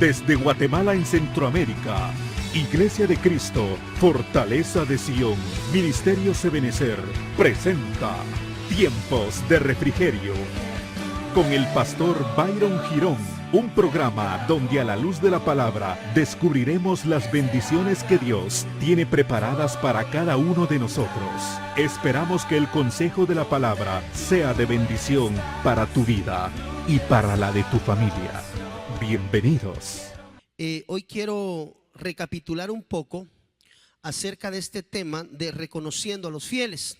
Desde Guatemala en Centroamérica, Iglesia de Cristo, Fortaleza de Sion, Ministerio Ebenecer, presenta Tiempos de Refrigerio, con el pastor Byron Girón, un programa donde a la luz de la palabra descubriremos las bendiciones que Dios tiene preparadas para cada uno de nosotros. Esperamos que el consejo de la palabra sea de bendición para tu vida y para la de tu familia. Bienvenidos. Hoy quiero recapitular un poco acerca de este tema de reconociendo a los fieles.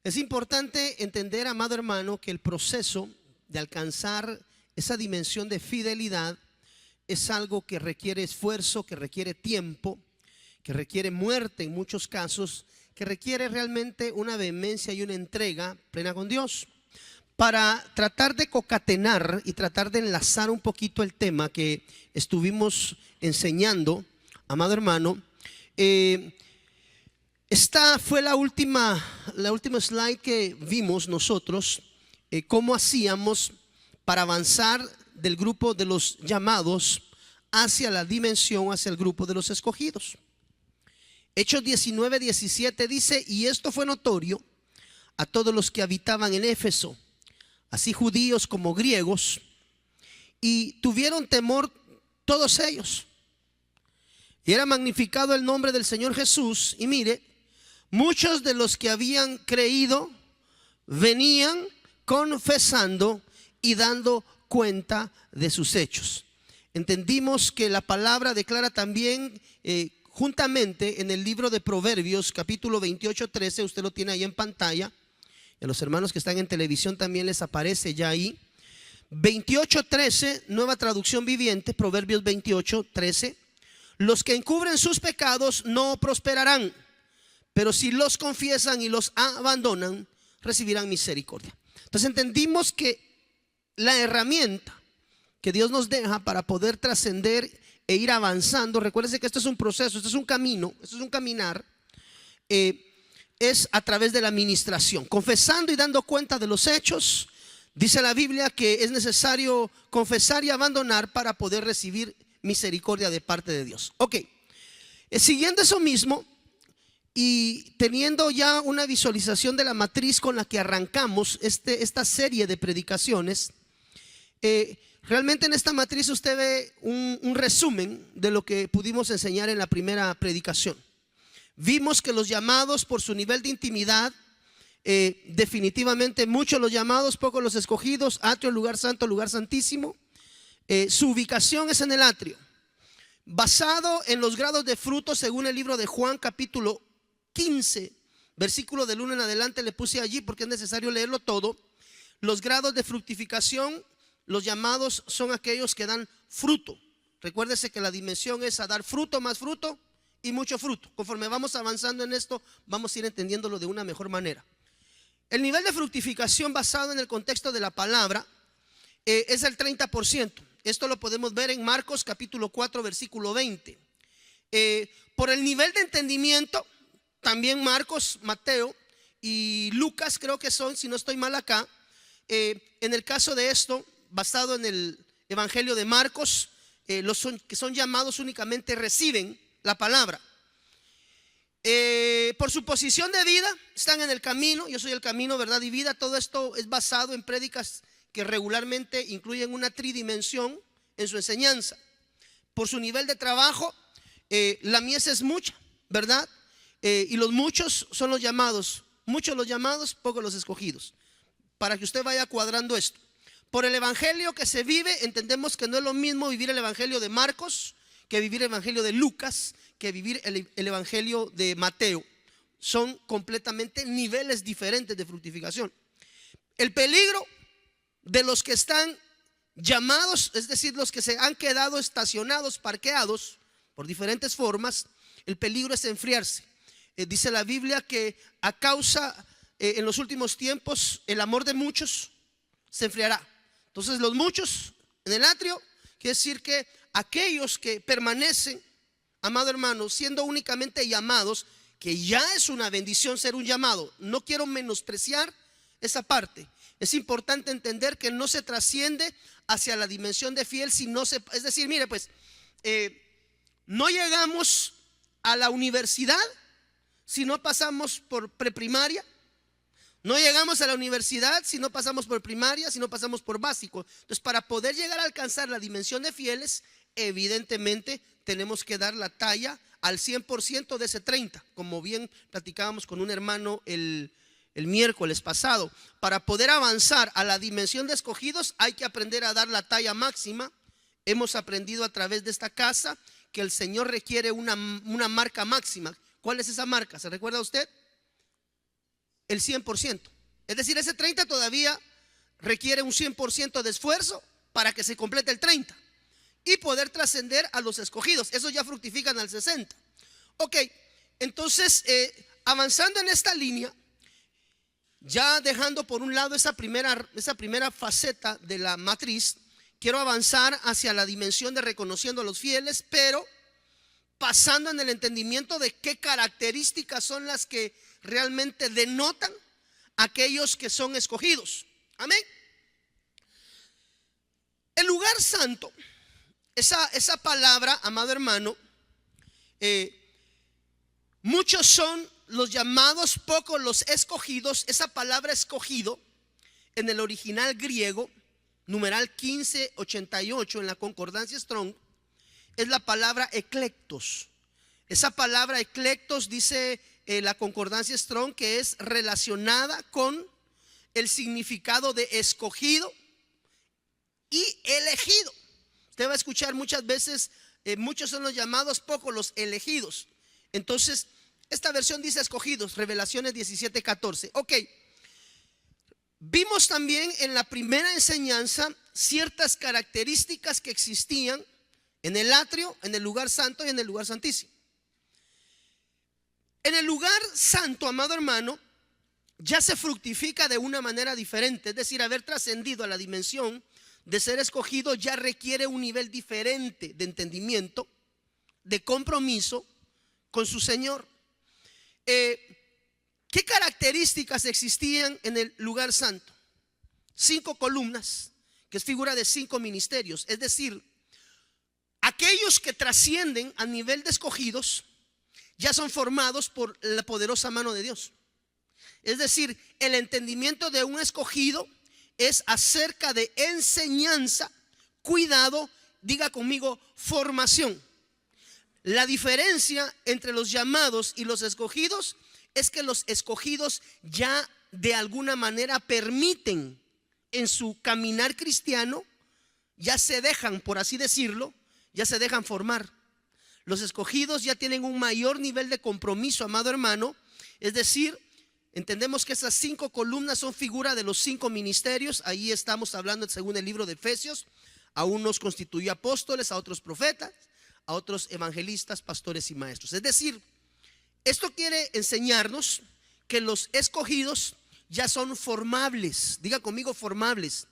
Es importante entender, amado hermano, que el proceso de alcanzar esa dimensión de fidelidad es algo que requiere esfuerzo, que requiere tiempo, que requiere muerte en muchos casos, que requiere realmente una vehemencia y una entrega plena con Dios. Para tratar de concatenar y tratar de enlazar un poquito el tema que estuvimos enseñando, amado hermano, esta fue la última slide que vimos nosotros, cómo hacíamos para avanzar del grupo de los llamados hacia la dimensión, hacia el grupo de los escogidos. Hechos 19:17 dice: y esto fue notorio a todos los que habitaban en Éfeso, así judíos como griegos, y tuvieron temor todos ellos. Y era magnificado el nombre del Señor Jesús. Y mire, muchos de los que habían creído venían confesando y dando cuenta de sus hechos. Entendimos que la palabra declara también juntamente en el libro de Proverbios, capítulo 28:13, usted lo tiene ahí en pantalla. A los hermanos que están en televisión también les aparece ya ahí. 28:13, nueva traducción viviente, Proverbios 28:13. Los que encubren sus pecados no prosperarán, pero si los confiesan y los abandonan, recibirán misericordia. Entonces entendimos que la herramienta que Dios nos deja para poder trascender e ir avanzando, recuérdense que esto es un proceso, esto es un camino, esto es un caminar, es a través de la administración, confesando y dando cuenta de los hechos. Dice la Biblia que es necesario confesar y abandonar para poder recibir misericordia de parte de Dios. Ok, siguiendo eso mismo y teniendo ya una visualización de la matriz con la que arrancamos esta serie de predicaciones, realmente en esta matriz usted ve un resumen de lo que pudimos enseñar en la primera predicación. Vimos que los llamados por su nivel de intimidad, definitivamente muchos los llamados, pocos los escogidos. Atrio, lugar santo, lugar santísimo. Su ubicación es en el atrio, basado en los grados de fruto según el libro de Juan capítulo 15, versículo del 1 en adelante. Le puse allí porque es necesario leerlo todo. Los grados de fructificación, los llamados son aquellos que dan fruto. Recuérdese que la dimensión es a dar fruto, más fruto y mucho fruto. Conforme vamos avanzando en esto, vamos a ir entendiéndolo de una mejor manera. El nivel de fructificación basado en el contexto de la palabra es el 30%. Esto lo podemos ver en Marcos capítulo 4 versículo 20. Por el nivel de entendimiento, también Marcos, Mateo y Lucas creo que son, si no estoy mal acá, en el caso de esto, basado en el evangelio de Marcos, los que son llamados únicamente reciben la palabra. Por su posición de vida están en el camino. Yo soy el camino, verdad y vida. Todo esto es basado en prédicas que regularmente incluyen una tridimensión en su enseñanza. Por su nivel de trabajo, la mies es mucha, ¿verdad? Y los muchos son los llamados. Muchos los llamados, pocos los escogidos. Para que usted vaya cuadrando esto. Por el evangelio que se vive, entendemos que no es lo mismo vivir el evangelio de Marcos que vivir el evangelio de Lucas, que vivir el evangelio de Mateo. Son completamente niveles diferentes de fructificación. El peligro de los que están llamados, es decir, los que se han quedado estacionados, parqueados por diferentes formas, el peligro es enfriarse. Dice la Biblia que a causa en los últimos tiempos el amor de muchos se enfriará. Entonces los muchos en el atrio quiere decir que aquellos que permanecen, amado hermano, siendo únicamente llamados, que ya es una bendición ser un llamado. No quiero menospreciar esa parte, Es importante entender que no se trasciende hacia la dimensión de fiel si no se, es decir, mire pues, no llegamos a la universidad si no pasamos por preprimaria. No llegamos a la universidad si no pasamos por primaria, si no pasamos por básico. Entonces, para poder llegar a alcanzar la dimensión de fieles, evidentemente tenemos que dar la talla al 100% de ese 30, como bien platicábamos con un hermano el miércoles pasado. Para poder avanzar a la dimensión de escogidos hay que aprender a dar la talla máxima. Hemos aprendido a través de esta casa que el Señor requiere una marca máxima. ¿Cuál es esa marca? ¿Se recuerda usted? El 100%. Es decir, ese 30 todavía requiere un 100% de esfuerzo para que se complete el 30 y poder trascender a los escogidos. Esos ya fructifican al 60. Ok, entonces avanzando en esta línea, ya dejando por un lado esa primera faceta de la matriz, quiero avanzar hacia la dimensión de reconociendo a los fieles, pero pasando en el entendimiento de qué características son las que realmente denotan aquellos que son escogidos. Amén. El lugar santo, esa palabra, amado hermano, muchos son los llamados, pocos los escogidos. Esa palabra escogido en el original griego, numeral 1588 en la concordancia Strong, es la palabra eclectos. Esa palabra eclectos dice la concordancia Strong que es relacionada con el significado de escogido y elegido. Usted va a escuchar muchas veces, muchos son los llamados, pocos los elegidos. Entonces, esta versión dice escogidos, Revelaciones 17:14. Ok, vimos también en la primera enseñanza ciertas características que existían en el atrio, en el lugar santo y en el lugar santísimo. En el lugar santo, amado hermano, ya se fructifica de una manera diferente. Es decir, haber trascendido a la dimensión de ser escogido ya requiere un nivel diferente de entendimiento, de compromiso con su Señor. ¿Qué características existían en el lugar santo? 5 columnas, que es figura de 5 ministerios. Es decir, aquellos que trascienden a nivel de escogidos ya son formados por la poderosa mano de Dios. Es decir, el entendimiento de un escogido es acerca de enseñanza, cuidado, diga conmigo, formación. La diferencia entre los llamados y los escogidos es que los escogidos ya de alguna manera permiten en su caminar cristiano, ya se dejan, por así decirlo, ya se dejan formar. Los escogidos ya tienen un mayor nivel de compromiso, amado hermano. Es decir, entendemos que esas 5 columnas son figura de los 5 ministerios. Ahí estamos hablando según el libro de Efesios. A unos constituyó apóstoles, a otros profetas, a otros evangelistas, pastores y maestros. Es decir, esto quiere enseñarnos que los escogidos ya son formables. Diga conmigo, formables.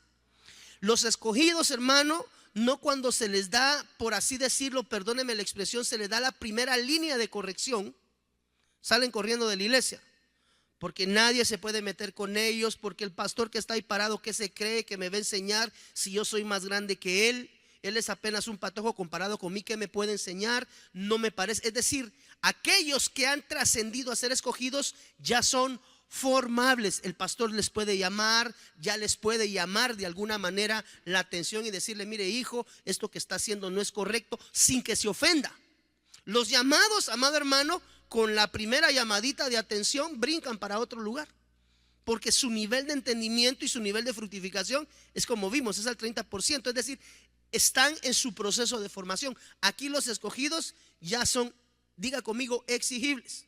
Los escogidos, hermano, no cuando se les da, por así decirlo, perdóneme la expresión, se les da la primera línea de corrección, salen corriendo de la iglesia, porque nadie se puede meter con ellos, porque el pastor que está ahí parado, ¿qué se cree que me va a enseñar si yo soy más grande que él? Él es apenas un patojo comparado con mí, ¿qué me puede enseñar? No me parece. Es decir, aquellos que han trascendido a ser escogidos ya son formables. El pastor les puede llamar, ya les puede llamar de alguna manera la atención y decirle: mire, hijo, esto que está haciendo no es correcto, sin que se ofenda. Los llamados, amado hermano, con la primera llamadita de atención brincan para otro lugar, porque su nivel de entendimiento y su nivel de fructificación es, como vimos, es al 30%. Es decir, están en su proceso de formación. Aquí los escogidos ya son, diga conmigo, exigibles.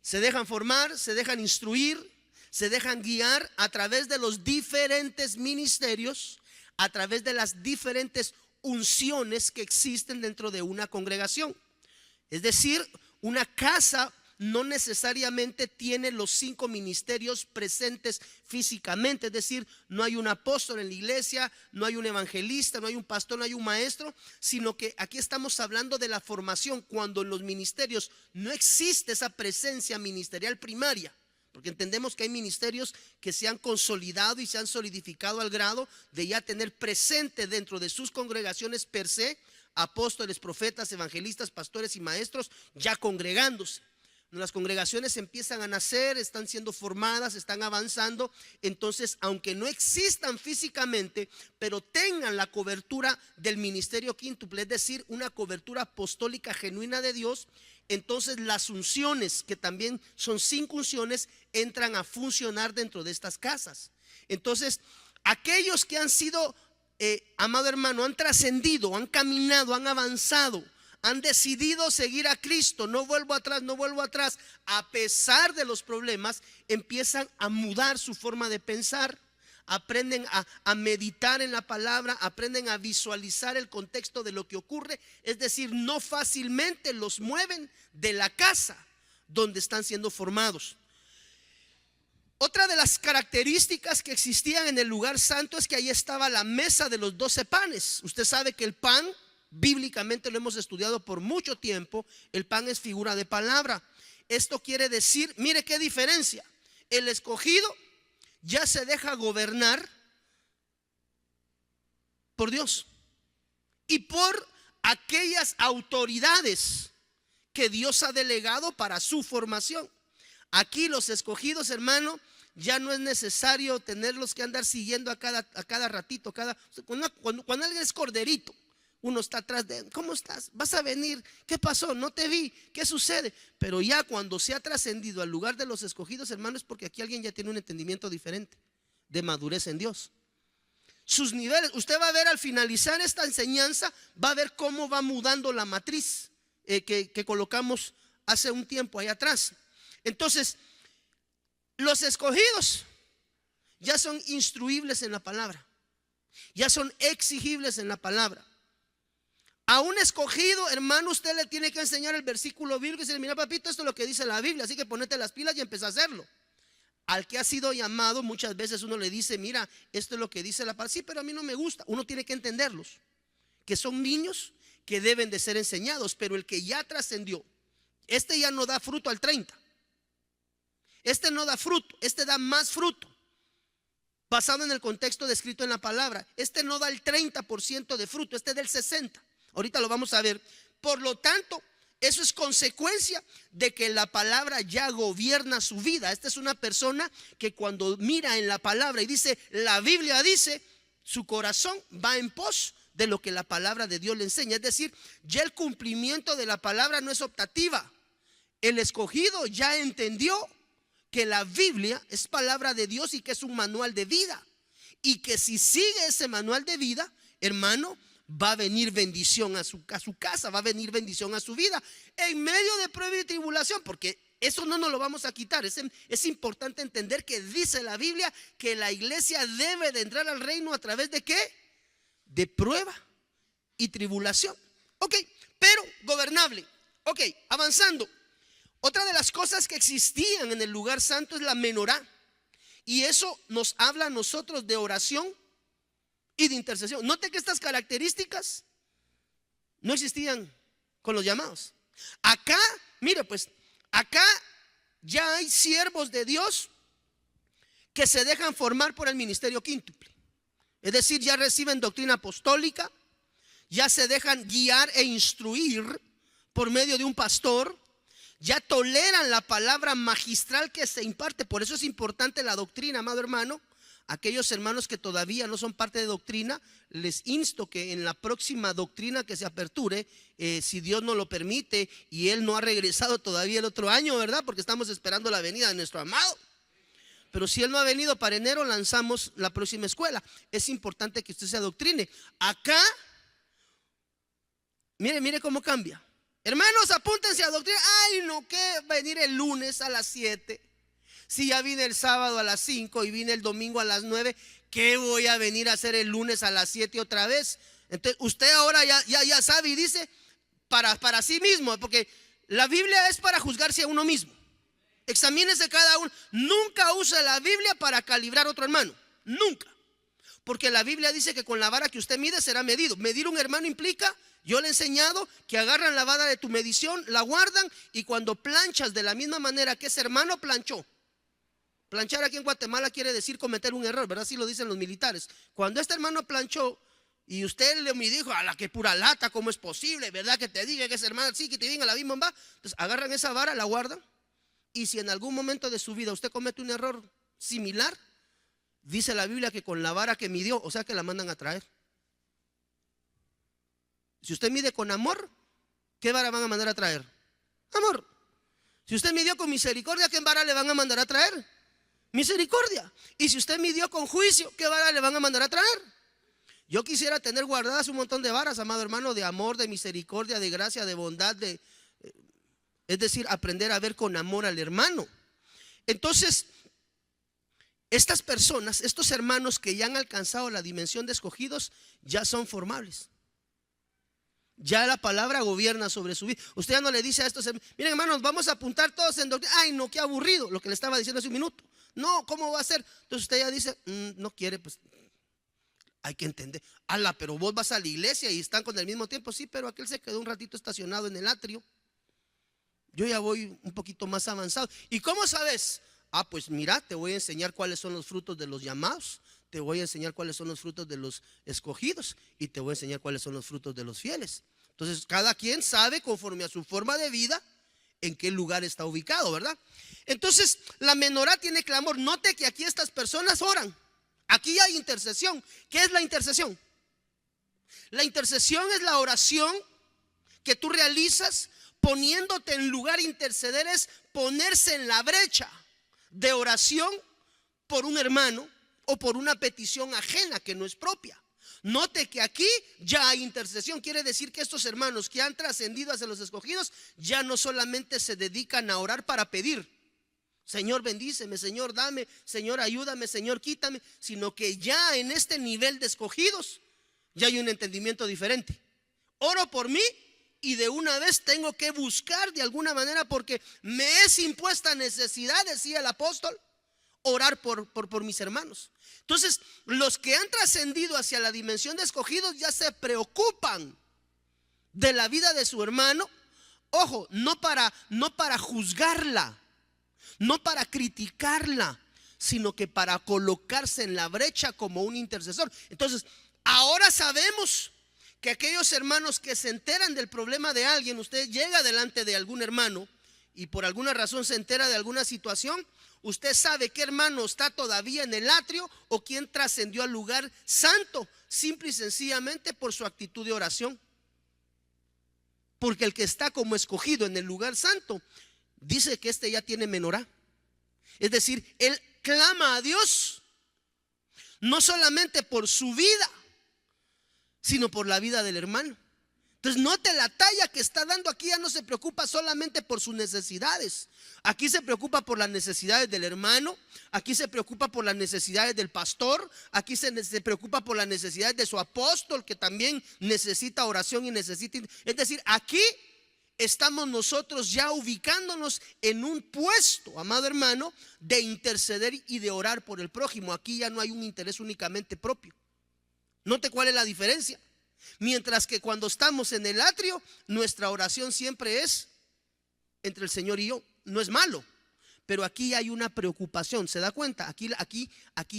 Se dejan formar, se dejan instruir, se dejan guiar a través de los diferentes ministerios, a través de las diferentes unciones que existen dentro de una congregación. Es decir, una casa no necesariamente tiene los 5 ministerios presentes físicamente. Es decir, no hay un apóstol en la iglesia, no hay un evangelista, no hay un pastor, no hay un maestro, sino que aquí estamos hablando de la formación. Cuando en los ministerios no existe esa presencia ministerial primaria, porque entendemos que hay ministerios que se han consolidado y se han solidificado al grado de ya tener presente dentro de sus congregaciones per se apóstoles, profetas, evangelistas, pastores y maestros ya congregándose. Las congregaciones empiezan a nacer, están siendo formadas, están avanzando. Entonces, aunque no existan físicamente, pero tengan la cobertura del ministerio quíntuple, es decir, una cobertura apostólica genuina de Dios, entonces las unciones, que también son 5 unciones, entran a funcionar dentro de estas casas. Entonces, aquellos que han sido, amado hermano, han trascendido, han caminado, han avanzado, han decidido seguir a Cristo, no vuelvo atrás, a pesar de los problemas, empiezan a mudar su forma de pensar, aprenden a meditar en la palabra, aprenden a visualizar el contexto de lo que ocurre, es decir, no fácilmente los mueven de la casa donde están siendo formados. Otra de las características que existían en el lugar santo es que ahí estaba la mesa de los 12 panes. Usted sabe que el pan, bíblicamente lo hemos estudiado por mucho tiempo, el pan es figura de palabra. Esto quiere decir, mire qué diferencia, el escogido ya se deja gobernar por Dios y por aquellas autoridades que Dios ha delegado para su formación. Aquí los escogidos, hermano, ya no es necesario tenerlos que andar siguiendo a cada ratito. Cuando alguien es corderito, uno está atrás de él. ¿Cómo estás? ¿Vas a venir? ¿Qué pasó? No te vi. ¿Qué sucede? Pero ya cuando se ha trascendido al lugar de los escogidos, hermano, es porque aquí alguien ya tiene un entendimiento diferente de madurez en Dios. Sus niveles, usted va a ver al finalizar esta enseñanza, va a ver cómo va mudando la matriz que colocamos hace un tiempo ahí atrás. Entonces, los escogidos ya son instruibles en la palabra, ya son exigibles en la palabra. A un escogido, hermano, usted le tiene que enseñar el versículo bíblico y decirle: mira, papito, esto es lo que dice la Biblia, así que ponete las pilas y empieza a hacerlo. Al que ha sido llamado, muchas veces uno le dice: mira, esto es lo que dice la palabra. Sí, pero a mí no me gusta. Uno tiene que entenderlos, que son niños que deben de ser enseñados. Pero el que ya trascendió, este ya no da fruto al 30. Este no da fruto, este da más fruto, basado en el contexto descrito en la palabra. Este no da el 30% de fruto, este da el 60%. Ahorita lo vamos a ver. Por lo tanto, eso es consecuencia de que la palabra ya gobierna su vida. Esta es una persona que cuando mira en la palabra y dice: la Biblia dice, su corazón va en pos de lo que la palabra de Dios le enseña. Es decir, ya el cumplimiento de la palabra no es optativa. El escogido ya entendió que la Biblia es palabra de Dios y que es un manual de vida, y que si sigue ese manual de vida, hermano, va a venir bendición a su casa, va a venir bendición a su vida en medio de prueba y tribulación, porque eso no nos lo vamos a quitar. Es importante entender que dice la Biblia que la iglesia debe de entrar al reino a través de ¿qué? De prueba y tribulación. Ok, pero gobernable. Ok, avanzando. Otra de las cosas que existían en el lugar santo es la menorá, y eso nos habla a nosotros de oración y de intercesión. Note que estas características no existían con los llamados. Acá, mire pues, acá ya hay siervos de Dios que se dejan formar por el ministerio quíntuple. Es decir, ya reciben doctrina apostólica, ya se dejan guiar e instruir por medio de un pastor, ya toleran la palabra magistral que se imparte. Por eso es importante la doctrina, amado hermano. Aquellos hermanos que todavía no son parte de doctrina, les insto que en la próxima doctrina que se aperture, si Dios nos lo permite y Él no ha regresado todavía el otro año, ¿verdad? Porque estamos esperando la venida de nuestro amado. Pero si Él no ha venido para enero, lanzamos la próxima escuela. Es importante que usted se adoctrine. Acá, mire cómo cambia. Hermanos, apúntense a doctrina. Ay, no, que venir el lunes a las 7. Si ya vine el sábado a las 5 y vine el domingo a las 9, ¿qué voy a venir a hacer el lunes a las 7 otra vez? Entonces usted ahora ya sabe y dice para sí mismo, porque la Biblia es para juzgarse a uno mismo. Examínese cada uno. Nunca use la Biblia para calibrar a otro hermano, nunca. Porque la Biblia dice que con la vara que usted mide será medido. Medir un hermano implica, yo le he enseñado, que agarran la vara de tu medición, la guardan, y cuando planchas de la misma manera que ese hermano planchó, Planchar aquí en Guatemala quiere decir cometer un error, ¿verdad? Así lo dicen los militares. Cuando este hermano planchó y usted le dijo, a la que pura lata, ¿cómo es posible? ¿Verdad que te diga que ese hermano sí, que te venga la misma va? Entonces agarran esa vara, la guardan, y si en algún momento de su vida usted comete un error similar, dice la Biblia que con la vara que midió, o sea que la mandan a traer. Si usted mide con amor, ¿qué vara van a mandar a traer? Amor. Si usted midió con misericordia, ¿qué vara le van a mandar a traer? Misericordia. Y si usted midió con juicio, ¿qué vara le van a mandar a traer? Yo quisiera tener guardadas un montón de varas, amado hermano, de amor, de misericordia, de gracia, de bondad, es decir, aprender a ver con amor al hermano. Entonces, estas personas, estos hermanos que ya han alcanzado la dimensión de escogidos, ya son formables. Ya la palabra gobierna sobre su vida. Usted ya no le dice a estos, miren hermanos, vamos a apuntar todos en doctrina. Ay, no, qué aburrido, lo que le estaba diciendo hace un minuto. No, ¿cómo va a ser? Entonces usted ya dice, no quiere, pues hay que entender. Ala, pero vos vas a la iglesia y están con el mismo tiempo. Sí, pero aquel se quedó un ratito estacionado en el atrio. Yo ya voy un poquito más avanzado. ¿Y cómo sabes? Ah, pues mira, te voy a enseñar cuáles son los frutos de los llamados. Te voy a enseñar cuáles son los frutos de los escogidos. Y te voy a enseñar cuáles son los frutos de los fieles. Entonces cada quien sabe conforme a su forma de vida en qué lugar está ubicado, ¿verdad? Entonces la menorá tiene clamor. Note que aquí estas personas oran. Aquí hay intercesión. ¿Qué es la intercesión? La intercesión es la oración que tú realizas poniéndote en lugar. Interceder es ponerse en la brecha de oración por un hermano o por una petición ajena que no es propia. Note que aquí ya hay intercesión. Quiere decir que estos hermanos que han trascendido hacia los escogidos ya no solamente se dedican a orar para pedir, Señor bendíceme, Señor dame, Señor ayúdame, Señor quítame, sino que ya en este nivel de escogidos ya hay un entendimiento diferente. Oro por mí y de una vez tengo que buscar de alguna manera, porque me es impuesta necesidad, decía el apóstol, orar por mis hermanos. Entonces los que han trascendido hacia la dimensión de escogidos ya se preocupan de la vida de su hermano. Ojo, no para juzgarla, no para criticarla, sino que para colocarse en la brecha como un intercesor. Entonces ahora sabemos que aquellos hermanos que se enteran del problema de alguien, usted llega delante de algún hermano y por alguna razón se entera de alguna situación, usted sabe qué hermano está todavía en el atrio o quién trascendió al lugar santo, simple y sencillamente por su actitud de oración. Porque el que está como escogido en el lugar santo dice que este ya tiene menorá. Es decir, él clama a Dios no solamente por su vida, sino por la vida del hermano. Entonces note la talla que está dando aquí. Ya no se preocupa solamente por sus necesidades. Aquí se preocupa por las necesidades del hermano. Aquí se preocupa por las necesidades del pastor. Aquí se preocupa por las necesidades de su apóstol, que también necesita oración y necesita. Es decir, aquí estamos nosotros ya ubicándonos en un puesto, amado hermano, de interceder y de orar por el prójimo. Aquí ya no hay un interés únicamente propio. Note cuál es la diferencia. Mientras que cuando estamos en el atrio, nuestra oración siempre es entre el Señor y yo. No es malo, pero aquí hay una preocupación. ¿Se da cuenta? Aquí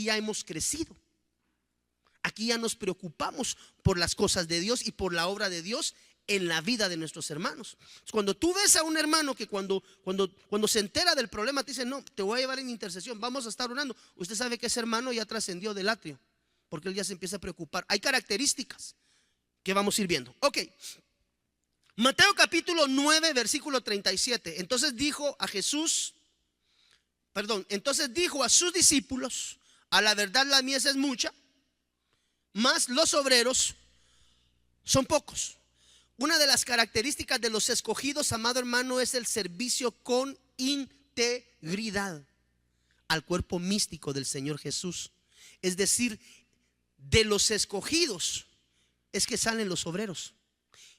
ya hemos crecido. Aquí ya nos preocupamos por las cosas de Dios y por la obra de Dios en la vida de nuestros hermanos. Cuando tú ves a un hermano que cuando se entera del problema te dice, no, te voy a llevar en intercesión, vamos a estar orando, usted sabe que ese hermano ya trascendió del atrio, porque él ya se empieza a preocupar. Hay características que vamos a ir viendo. Ok, Mateo capítulo 9 versículo 37. Entonces dijo a sus discípulos: a la verdad la mies es mucha, mas los obreros son pocos. Una de las características de los escogidos, amado hermano, es el servicio con integridad al cuerpo místico del Señor Jesús. Es decir, de los escogidos es que salen los obreros.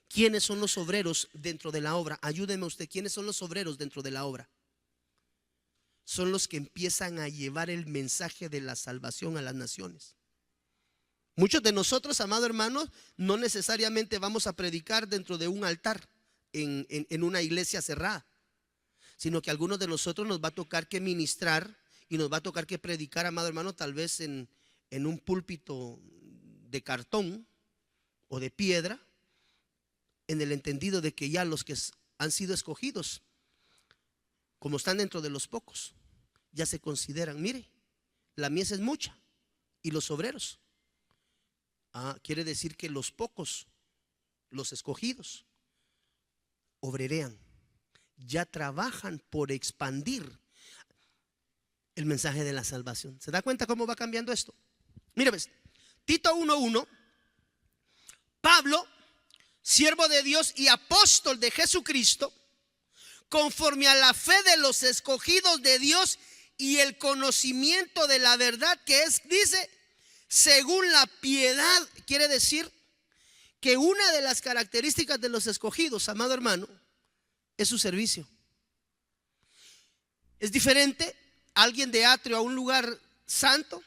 ¿Quiénes son los obreros dentro de la obra? Ayúdeme usted, ¿quiénes son los obreros dentro de la obra? Son los que empiezan a llevar el mensaje de la salvación a las naciones. Muchos de nosotros, amado hermano, no necesariamente vamos a predicar dentro de un altar en una iglesia cerrada, sino que a algunos de nosotros nos va a tocar que ministrar y nos va a tocar que predicar, amado hermano, tal vez en un púlpito de cartón o de piedra, en el entendido de que ya los que han sido escogidos, como están dentro de los pocos, ya se consideran, mire, la mies es mucha y los obreros. Quiere decir que los pocos, los escogidos, obrerean, ya trabajan por expandir el mensaje de la salvación. ¿Se da cuenta cómo va cambiando esto? Mira, ves, Tito 1:1, Pablo, siervo de Dios y apóstol de Jesucristo, conforme a la fe de los escogidos de Dios y el conocimiento de la verdad que es, dice, según la piedad. Quiere decir que una de las características de los escogidos, amado hermano, es su servicio. Es diferente alguien de atrio a un lugar santo,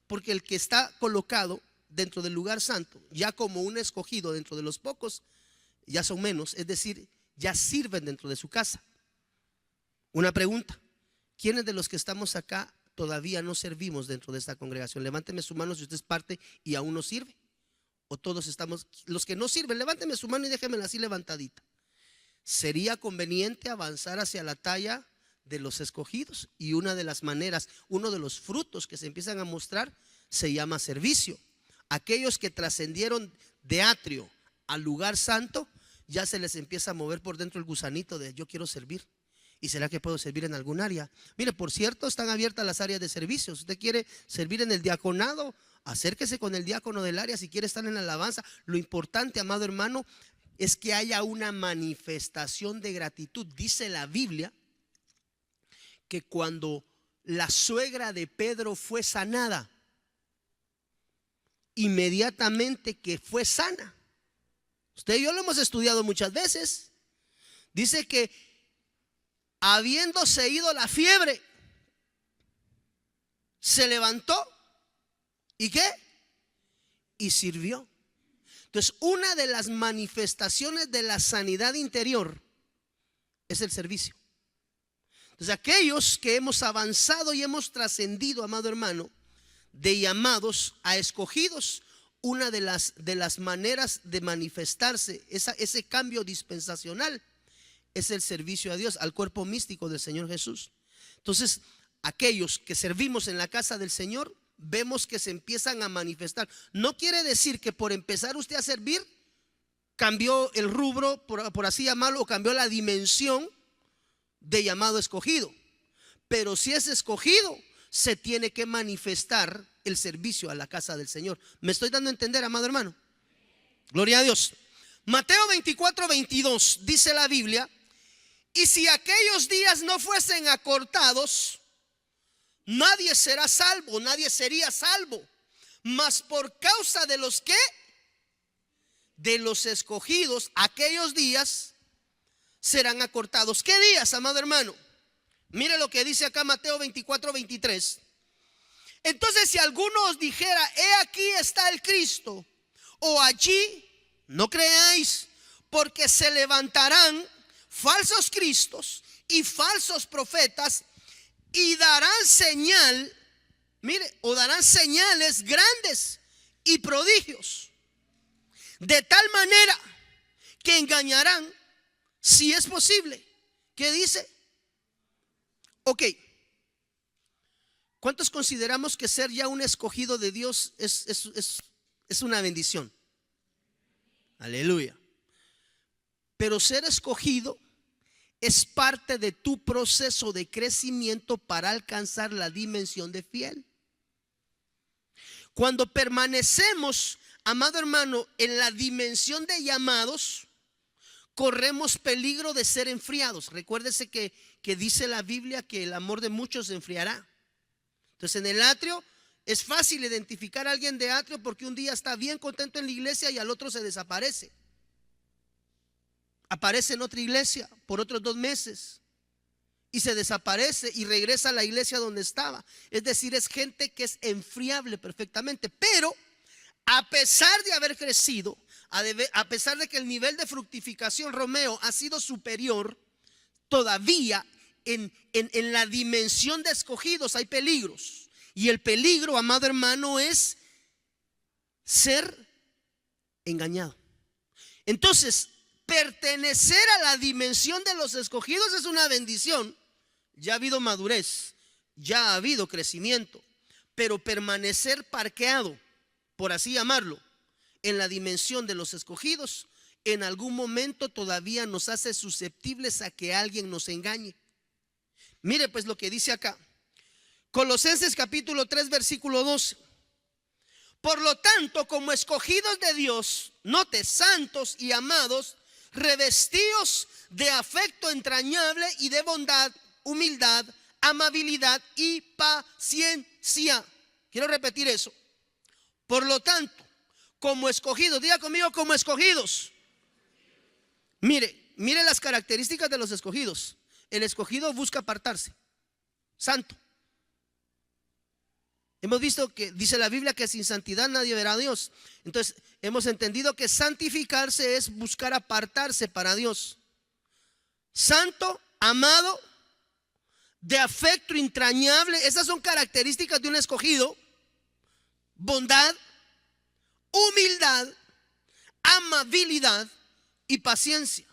porque el que está colocado dentro del lugar santo, ya como un escogido dentro de los pocos, ya son menos, es decir, ya sirven dentro de su casa. Una pregunta: ¿quiénes de los que estamos acá todavía no servimos dentro de esta congregación? Levánteme su mano si usted es parte y aún no sirve. O todos estamos, los que no sirven, levánteme su mano y déjemela así levantadita. Sería conveniente avanzar hacia la talla de los escogidos, y una de las maneras, uno de los frutos que se empiezan a mostrar se llama servicio. Aquellos que trascendieron de atrio al lugar santo, ya se les empieza a mover por dentro el gusanito de yo quiero servir. ¿Y será que puedo servir en algún área? Mire, por cierto, están abiertas las áreas de servicio. Si usted quiere servir en el diaconado, acérquese con el diácono del área. Si quiere estar en la alabanza, lo importante, amado hermano, es que haya una manifestación de gratitud. Dice la Biblia que cuando la suegra de Pedro fue sanada, inmediatamente que fue sana, usted y yo lo hemos estudiado muchas veces, dice que habiéndose ido la fiebre, se levantó y ¿qué? Y sirvió. Entonces, una de las manifestaciones de la sanidad interior es el servicio. Entonces, aquellos que hemos avanzado y hemos trascendido, amado hermano, de llamados a escogidos, una de las maneras de manifestarse ese cambio dispensacional es el servicio a Dios, al cuerpo místico del Señor Jesús. Entonces, aquellos que servimos en la casa del Señor, vemos que se empiezan a manifestar. No quiere decir que por empezar usted a servir cambió el rubro, por así llamarlo, o cambió la dimensión de llamado escogido. Pero si es escogido, se tiene que manifestar el servicio a la casa del Señor. ¿Me estoy dando a entender, amado hermano? Gloria a Dios. Mateo 24:22 dice la Biblia: y si aquellos días no fuesen acortados, nadie será salvo, nadie sería salvo, mas por causa de los que, de los escogidos, aquellos días serán acortados. ¿Qué días, amado hermano? Mire lo que dice acá Mateo 24:23. Entonces, si alguno os dijera, he aquí está el Cristo, o allí, no creáis, porque se levantarán falsos cristos y falsos profetas, y darán señal, mire, o darán señales grandes y prodigios, de tal manera que engañarán, si es posible. ¿Qué dice? Ok, ¿cuántos consideramos que ser ya un escogido de Dios es una bendición? Aleluya. Pero ser escogido es parte de tu proceso de crecimiento para alcanzar la dimensión de fiel. Cuando permanecemos, amado hermano, en la dimensión de llamados, corremos peligro de ser enfriados. Recuérdese que dice la Biblia que el amor de muchos se enfriará. Entonces, en el atrio es fácil identificar a alguien de atrio porque un día está bien contento en la iglesia y al otro se desaparece. Aparece en otra iglesia por otros 2 meses y se desaparece y regresa a la iglesia donde estaba. Es decir, es gente que es enfriable perfectamente. Pero a pesar de haber crecido, a pesar de que el nivel de fructificación, Romeo, ha sido superior, todavía en la dimensión de escogidos hay peligros. Y el peligro, amado hermano, es ser engañado. Entonces, pertenecer a la dimensión de los escogidos es una bendición. Ya ha habido madurez, ya ha habido crecimiento, pero permanecer parqueado, por así llamarlo, en la dimensión de los escogidos, en algún momento todavía nos hace susceptibles a que alguien nos engañe. Mire pues lo que dice acá, Colosenses capítulo 3 versículo 12. Por lo tanto, como escogidos de Dios, note, santos y amados, revestidos de afecto entrañable y de bondad, humildad, amabilidad y paciencia. Quiero repetir eso. Por lo tanto, como escogidos, diga conmigo, como escogidos. Mire las características de los escogidos. El escogido busca apartarse, santo. Hemos visto que dice la Biblia que sin santidad nadie verá a Dios. Entonces hemos entendido que santificarse es buscar apartarse para Dios. Santo, amado, de afecto entrañable. Esas son características de un escogido. Bondad, humildad, amabilidad y paciencia.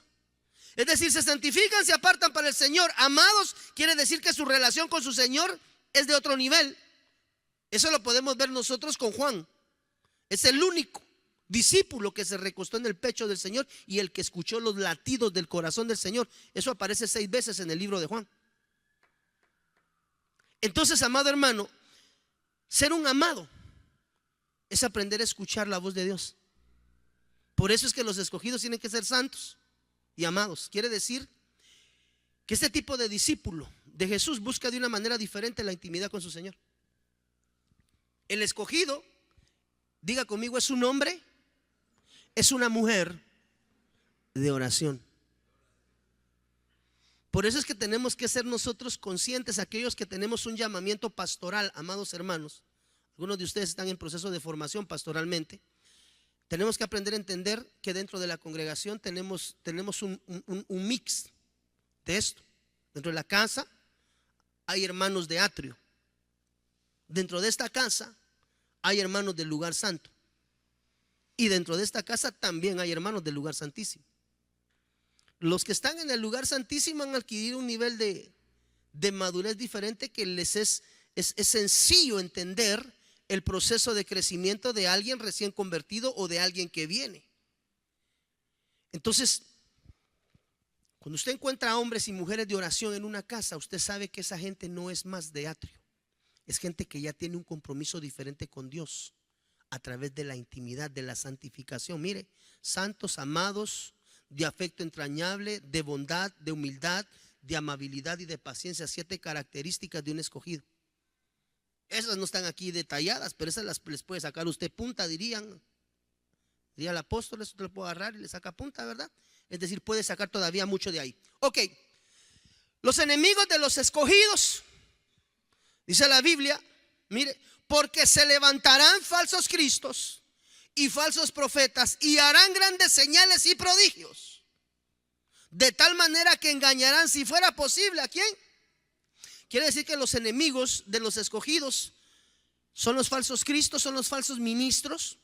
Es decir, se santifican, se apartan para el Señor. Amados quiere decir que su relación con su Señor es de otro nivel. Eso lo podemos ver nosotros con Juan. Es el único discípulo que se recostó en el pecho del Señor y el que escuchó los latidos del corazón del Señor. Eso aparece 6 veces en el libro de Juan. Entonces, amado hermano, ser un amado es aprender a escuchar la voz de Dios. Por eso es que los escogidos tienen que ser santos y amados. Quiere decir que este tipo de discípulo de Jesús busca de una manera diferente la intimidad con su Señor. El escogido, diga conmigo, es un hombre, es una mujer de oración. Por eso es que tenemos que ser nosotros conscientes, aquellos que tenemos un llamamiento pastoral, amados hermanos. Algunos de ustedes están en proceso de formación pastoralmente. Tenemos que aprender a entender que dentro de la congregación tenemos un mix de esto. Dentro de la casa hay hermanos de atrio. Dentro de esta casa hay hermanos del lugar santo. Y dentro de esta casa también hay hermanos del lugar santísimo. Los que están en el lugar santísimo han adquirido un nivel de madurez diferente que les es sencillo entender el proceso de crecimiento de alguien recién convertido o de alguien que viene. Entonces, cuando usted encuentra hombres y mujeres de oración en una casa, usted sabe que esa gente no es más de atrio. Es gente que ya tiene un compromiso diferente con Dios a través de la intimidad, de la santificación. Mire, santos, amados, de afecto entrañable, de bondad, de humildad, de amabilidad y de paciencia. 7 características de un escogido. Esas no están aquí detalladas, pero esas les puede sacar usted punta, diría el apóstol. Eso te lo puedo agarrar y le saca punta, ¿verdad? Es decir, puede sacar todavía mucho de ahí. Ok, los enemigos de los escogidos, dice la Biblia, mire, porque se levantarán falsos cristos y falsos profetas y harán grandes señales y prodigios, de tal manera que engañarán, si fuera posible, ¿a quién? Quiere decir que los enemigos de los escogidos son los falsos cristos, son los falsos ministros,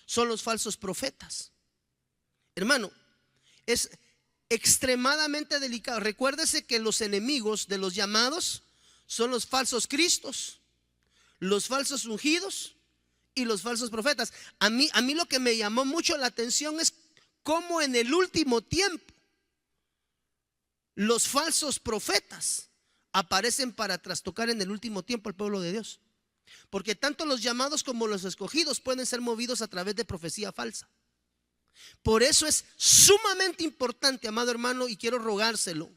son los falsos profetas. Hermano, es extremadamente delicado. Recuérdese que los enemigos de los llamados son los falsos cristos, los falsos ungidos y los falsos profetas. A mí lo que me llamó mucho la atención es cómo en el último tiempo los falsos profetas aparecen para trastocar en el último tiempo al pueblo de Dios. Porque tanto los llamados como los escogidos pueden ser movidos a través de profecía falsa. Por eso es sumamente importante, amado hermano, y quiero rogárselo.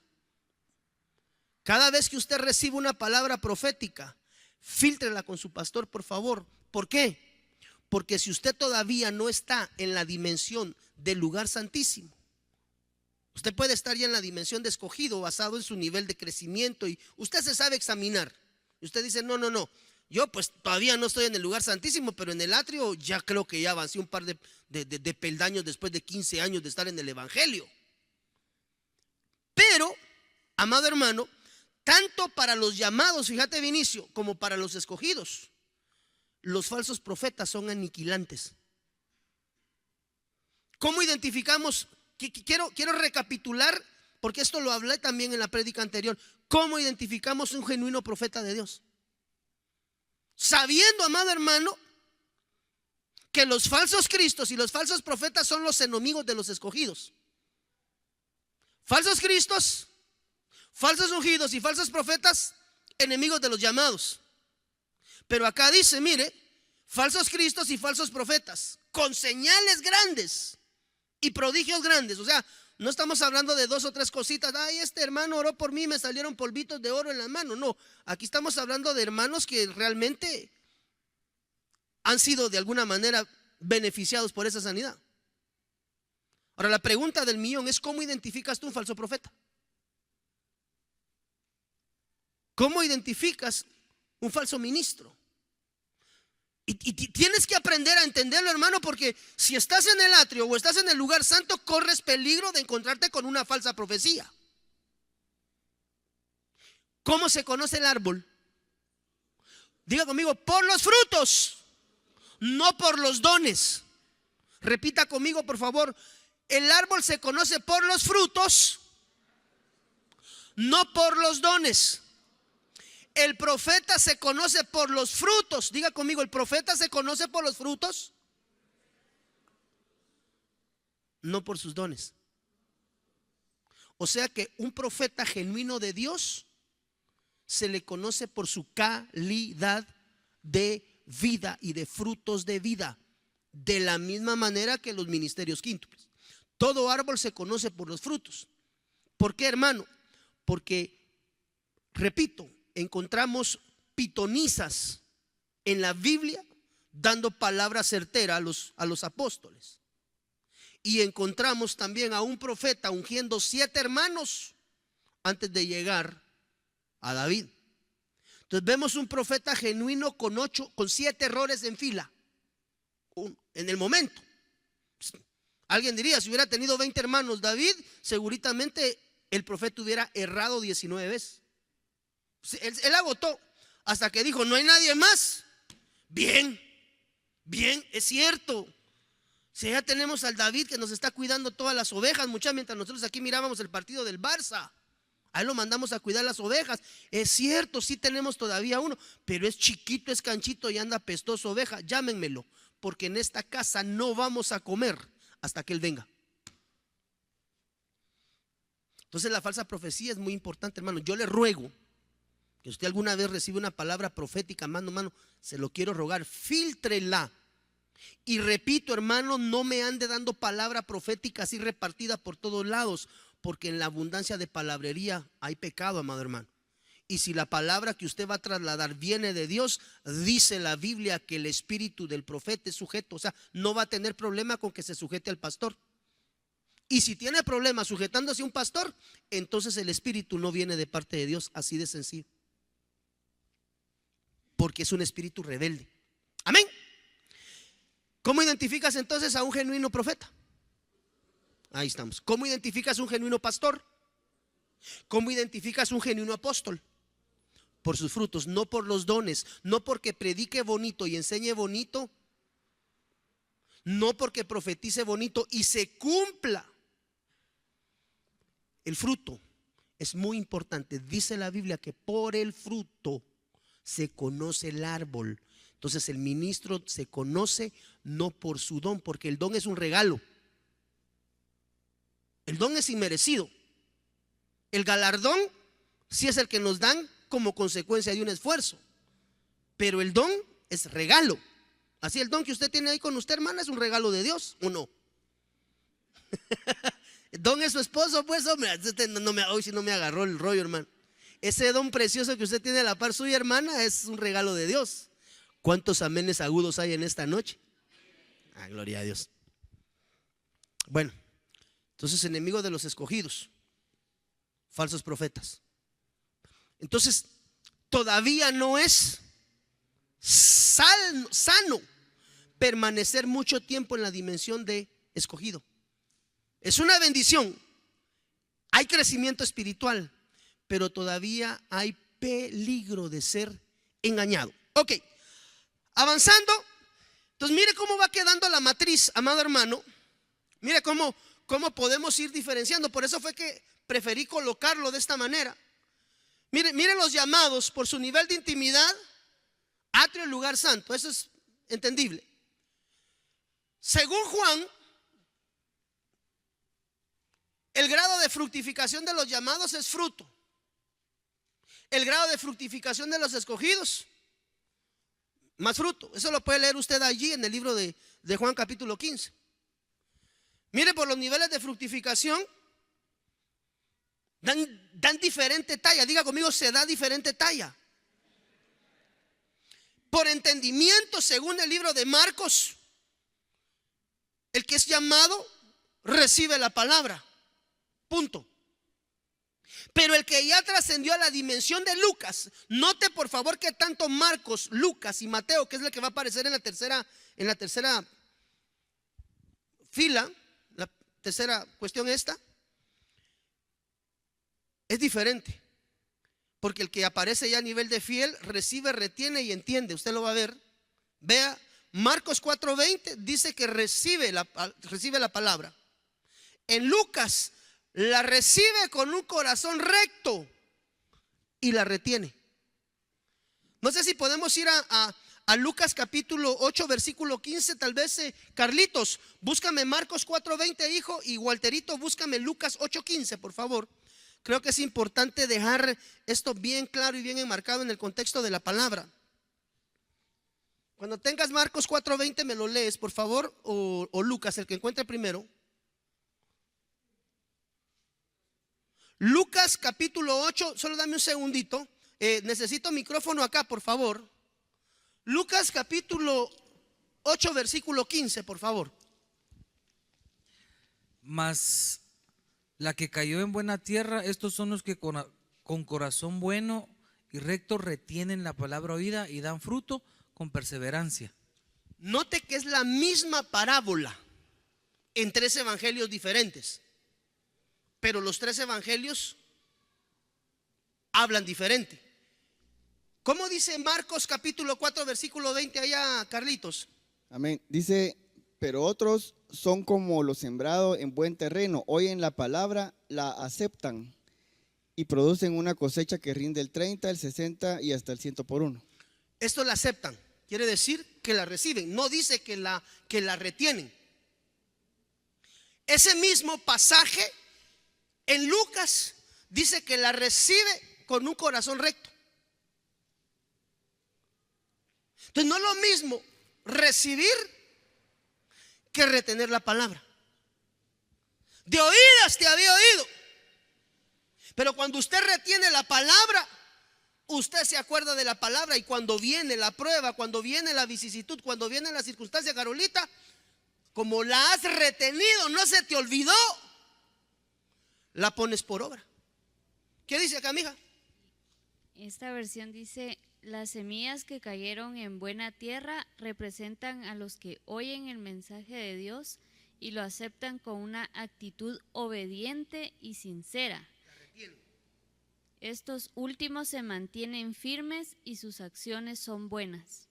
Cada vez que usted reciba una palabra profética, fíltrela con su pastor, por favor. ¿Por qué? Porque si usted todavía no está en la dimensión del lugar santísimo, usted puede estar ya en la dimensión de escogido basado en su nivel de crecimiento y usted se sabe examinar. Y usted dice, no, yo pues todavía no estoy en el lugar santísimo, pero en el atrio ya creo que ya avancé un par de peldaños después de 15 años de estar en el evangelio. Pero amado hermano, tanto para los llamados, fíjate Vinicio, como para los escogidos, los falsos profetas son aniquilantes. ¿Cómo identificamos? Quiero recapitular, porque esto lo hablé también en la prédica anterior. ¿Cómo identificamos un genuino profeta de Dios? Sabiendo, amado hermano, que los falsos cristos y los falsos profetas son los enemigos de los escogidos. Falsos cristos, falsos ungidos y falsos profetas, enemigos de los llamados. Pero acá dice, mire, falsos cristos y falsos profetas, con señales grandes y prodigios grandes. O sea, no estamos hablando de 2 o 3 cositas. Ay, este hermano oró por mí, me salieron polvitos de oro en la mano. No, aquí estamos hablando de hermanos que realmente han sido de alguna manera beneficiados por esa sanidad. Ahora la pregunta del millón es: ¿cómo identificas tú un falso profeta? ¿Cómo identificas un falso ministro? Y tienes que aprender a entenderlo, hermano, porque si estás en el atrio o estás en el lugar santo, corres peligro de encontrarte con una falsa profecía. ¿Cómo se conoce el árbol? Diga conmigo: por los frutos, no por los dones. Repita conmigo, por favor: el árbol se conoce por los frutos, no por los dones. El profeta se conoce por los frutos. Diga conmigo: el profeta se conoce por los frutos, no por sus dones. O sea que un profeta genuino de Dios se le conoce por su calidad de vida y de frutos de vida, de la misma manera que los ministerios quíntuples. Todo árbol se conoce por los frutos. ¿Por qué, hermano? Porque, repito, encontramos pitonisas en la Biblia dando palabra certera a los apóstoles. Y encontramos también a un profeta ungiendo 7 hermanos antes de llegar a David. Entonces vemos un profeta genuino con 7 errores en fila en el momento. Alguien diría: si hubiera tenido 20 hermanos David, seguritamente el profeta hubiera errado 19 veces. Él agotó hasta que dijo: no hay nadie más. Bien, es cierto. Si ya tenemos al David que nos está cuidando todas las ovejas, muchachos, mientras nosotros aquí mirábamos el partido del Barça, a él lo mandamos a cuidar las ovejas. Es cierto, sí tenemos todavía uno, pero es chiquito, es canchito y anda pestoso oveja. Llámenmelo, porque en esta casa no vamos a comer hasta que él venga. Entonces la falsa profecía es muy importante, hermano. Yo le ruego que usted alguna vez recibe una palabra profética, hermano, se lo quiero rogar, fíltrela. Y repito, hermano, no me ande dando palabra profética así repartida por todos lados, porque en la abundancia de palabrería hay pecado, amado hermano. Y si la palabra que usted va a trasladar viene de Dios, dice la Biblia que el espíritu del profeta es sujeto, o sea, no va a tener problema con que se sujete al pastor. Y si tiene problema sujetándose a un pastor, entonces el espíritu no viene de parte de Dios, así de sencillo, porque es un espíritu rebelde. Amén. ¿Cómo identificas entonces a un genuino profeta? Ahí estamos. ¿Cómo identificas un genuino pastor? ¿Cómo identificas un genuino apóstol? Por sus frutos, no por los dones. No porque predique bonito y enseñe bonito, no porque profetice bonito y se cumpla. El fruto es muy importante. Dice la Biblia que por el fruto se conoce el árbol. Entonces el ministro se conoce no por su don, porque el don es un regalo. El don es inmerecido. El galardón sí es el que nos dan como consecuencia de un esfuerzo, pero el don es regalo. Así el don que usted tiene ahí con usted, hermana, es un regalo de Dios, ¿o no? El don es su esposo, pues, hombre. Hoy sí no me agarró el rollo, hermano. Ese don precioso que usted tiene a la par suya, hermana, es un regalo de Dios. ¿Cuántos amenes agudos hay en esta noche? Ah, gloria a Dios. Bueno, entonces, enemigo de los escogidos, falsos profetas. Entonces, todavía no es sano permanecer mucho tiempo en la dimensión de escogido. Es una bendición, hay crecimiento espiritual, pero todavía hay peligro de ser engañado. Ok, avanzando. Entonces mire cómo va quedando la matriz, amado hermano. Mire cómo podemos ir diferenciando. Por eso fue que preferí colocarlo de esta manera. Mire los llamados por su nivel de intimidad, atrio y lugar santo. Eso es entendible. Según Juan, el grado de fructificación de los llamados es fruto. El grado de fructificación de los escogidos, más fruto. Eso lo puede leer usted allí en el libro de Juan capítulo 15. Mire, por los niveles de fructificación dan diferente talla. Diga conmigo, se da diferente talla. Por entendimiento, según el libro de Marcos, el que es llamado recibe la palabra. Punto. Pero el que ya trascendió a la dimensión de Lucas, note por favor que tanto Marcos, Lucas y Mateo, que es el que va a aparecer en la tercera fila, la tercera cuestión esta, es diferente. Porque el que aparece ya a nivel de fiel recibe, retiene y entiende. Usted lo va a ver. Vea, Marcos 4:20 dice que recibe la palabra. En Lucas la recibe con un corazón recto y la retiene. No sé si podemos ir a Lucas capítulo 8 versículo 15. Tal vez Carlitos, búscame Marcos 4:20, hijo, y Walterito, búscame Lucas 8:15, por favor. Creo que es importante dejar esto bien claro y bien enmarcado en el contexto de la palabra. Cuando tengas Marcos 4:20 me lo lees, por favor, o Lucas, el que encuentre primero. Lucas capítulo 8, solo dame un segundito. Necesito micrófono acá, por favor. Lucas capítulo 8 versículo 15, por favor. Mas la que cayó en buena tierra, estos son los que con corazón bueno y recto retienen la palabra oída y dan fruto con perseverancia. Note que es la misma parábola en tres evangelios diferentes, pero los tres evangelios hablan diferente. ¿Cómo dice Marcos capítulo 4 versículo 20 allá, Carlitos? Amén. Dice, pero otros son como los sembrados en buen terreno, oyen la palabra, la aceptan y producen una cosecha que rinde el 30, el 60 y hasta el 100 por uno. Esto la aceptan, quiere decir que la reciben, no dice que la retienen. Ese mismo pasaje en Lucas dice que la recibe con un corazón recto. Entonces no es lo mismo recibir que retener la palabra. De oídas te había oído, pero cuando usted retiene la palabra, usted se acuerda de la palabra, y cuando viene la prueba, cuando viene la vicisitud, cuando viene la circunstancia, Carolita, como la has retenido, no se te olvidó, la pones por obra. ¿Qué dice acá, mija? Esta versión dice: las semillas que cayeron en buena tierra representan a los que oyen el mensaje de Dios y lo aceptan con una actitud obediente y sincera. Estos últimos se mantienen firmes y sus acciones son buenas.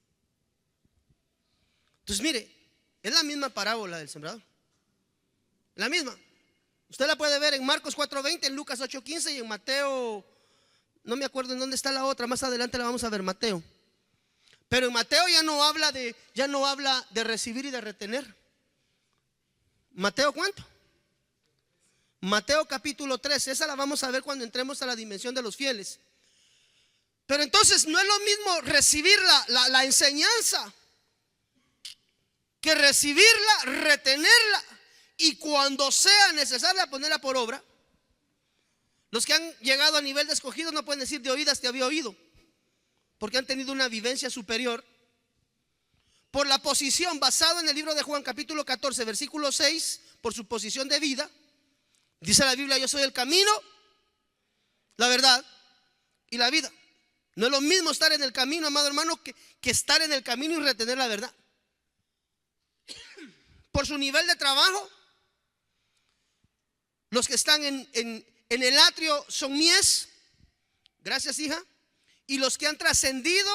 Entonces mire, es la misma parábola del sembrador. La misma. Usted la puede ver en Marcos 4:20, en Lucas 8:15 y en Mateo, no me acuerdo en dónde está la otra, más adelante la vamos a ver, Mateo. Pero en Mateo ya no habla de recibir y de retener. ¿Mateo cuánto? Mateo capítulo 13, esa la vamos a ver cuando entremos a la dimensión de los fieles. Pero entonces no es lo mismo recibir la enseñanza que recibirla, retenerla y cuando sea necesaria ponerla por obra. Los que han llegado a nivel de escogidos no pueden decir de oídas te había oído, porque han tenido una vivencia superior. Por la posición basada en el libro de Juan capítulo 14 versículo 6, por su posición de vida, dice la Biblia: yo soy el camino, la verdad y la vida. No es lo mismo estar en el camino, amado hermano, que estar en el camino y retener la verdad. Por su nivel de trabajo, los que están en el atrio son mies, Gracias, hija. Y los que han trascendido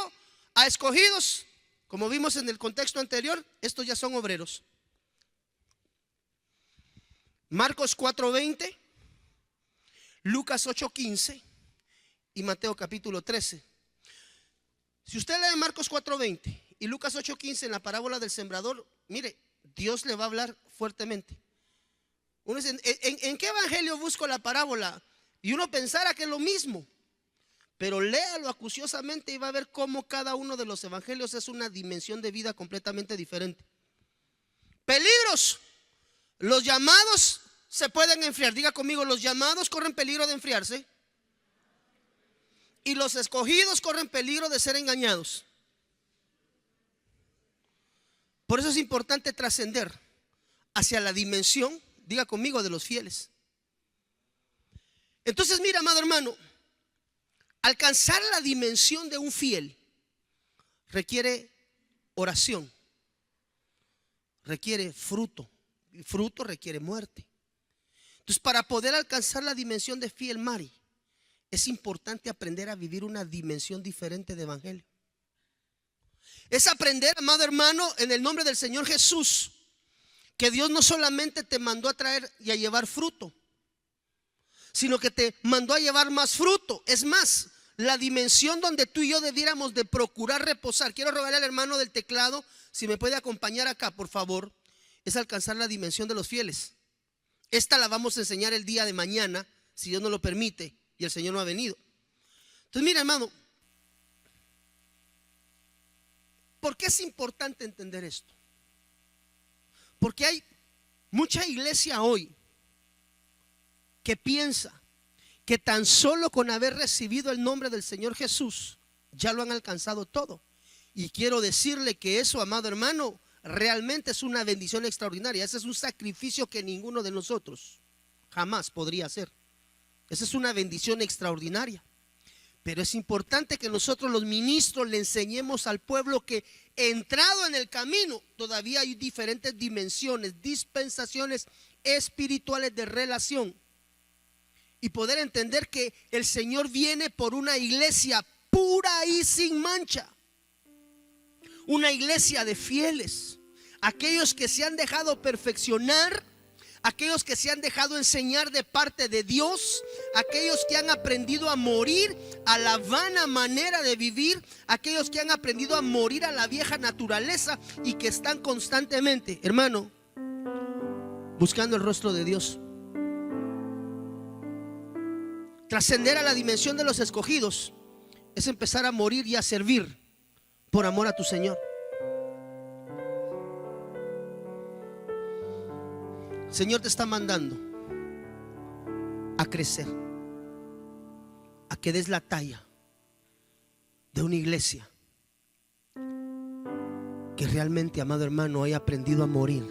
a escogidos, como vimos en el contexto anterior, estos ya son obreros. Marcos 4:20, Lucas 8:15 y Mateo capítulo 13. Si usted lee Marcos 4:20 y Lucas 8:15 en la parábola del sembrador, mire, Dios le va a hablar fuertemente. Uno dice, ¿en qué evangelio busco la parábola? Y uno pensara que es lo mismo, pero léalo acuciosamente y va a ver cómo cada uno de los evangelios es una dimensión de vida completamente diferente. Peligros. Los llamados se pueden enfriar. Diga conmigo, los llamados corren peligro de enfriarse y los escogidos corren peligro de ser engañados. Por eso es importante trascender hacia la dimensión, diga conmigo, de los fieles. Entonces mira, amado hermano, alcanzar la dimensión de un fiel requiere oración, requiere fruto, y fruto requiere muerte. Entonces, para poder alcanzar la dimensión de fiel, Mari, es importante aprender a vivir una dimensión diferente de evangelio. Es aprender, amado hermano, en el nombre del Señor Jesús, que Dios no solamente te mandó a traer y a llevar fruto, sino que te mandó a llevar más fruto. Es más, la dimensión donde tú y yo debiéramos de procurar reposar. Quiero rogarle al hermano del teclado, si me puede acompañar acá, por favor, es alcanzar la dimensión de los fieles. Esta la vamos a enseñar el día de mañana, si Dios nos lo permite, y el Señor no ha venido. Entonces mira, hermano, ¿por qué es importante entender esto? Porque hay mucha iglesia hoy que piensa que tan solo con haber recibido el nombre del Señor Jesús ya lo han alcanzado todo. Y quiero decirle que eso, amado hermano, realmente es una bendición extraordinaria. Ese es un sacrificio que ninguno de nosotros jamás podría hacer. Esa es una bendición extraordinaria. Pero es importante que nosotros los ministros le enseñemos al pueblo que entrado en el camino todavía hay diferentes dimensiones, dispensaciones espirituales de relación. Y poder entender que el Señor viene por una iglesia pura y sin mancha. Una iglesia de fieles, aquellos que se han dejado perfeccionar, aquellos que se han dejado enseñar de parte de Dios, aquellos que han aprendido a morir a la vana manera de vivir, aquellos que han aprendido a morir a la vieja naturaleza y que están constantemente, hermano, buscando el rostro de Dios. Trascender a la dimensión de los escogidos es empezar a morir y a servir por amor a tu Señor. El Señor te está mandando a crecer, a que des la talla de una iglesia que realmente, amado hermano, haya aprendido a morir